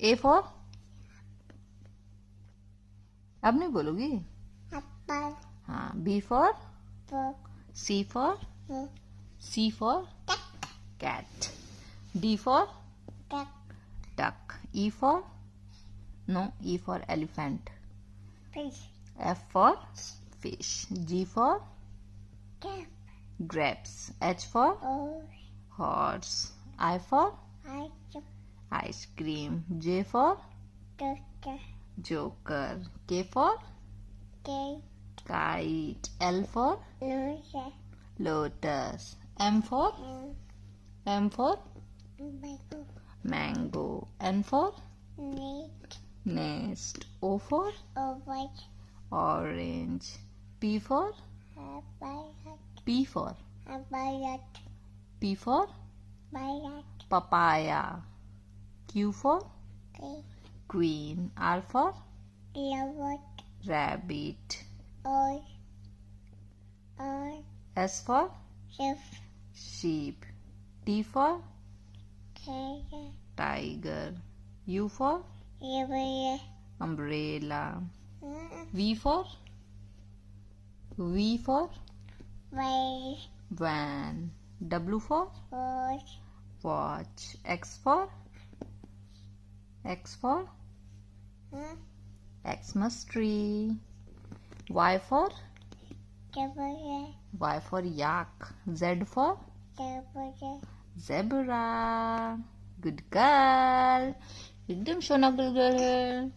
A for, अब नहीं बोलोगी? apple, हाँ. B for, book, C for, C for cat. D for duck, duck. E for, no, E for elephant. fish, F for fish. G for cap, grapes. H for horse, horse. I for ice, ice cream. J for doctor, joker. K for cake, kite. L for nose, lotus. M for mango, mango. N for neat, nest. O for orange, orange. P for P for violet, P for violet, papaya. Q for cake, queen. R for robot, rabbit. all, S for chef, sheep. T for tiger, tiger. U for river, umbrella. V for whale, van. W for horse, watch. X for Xmas tree. Y for yak. Z for zebra. Good girl. एकदम सोना good girl है.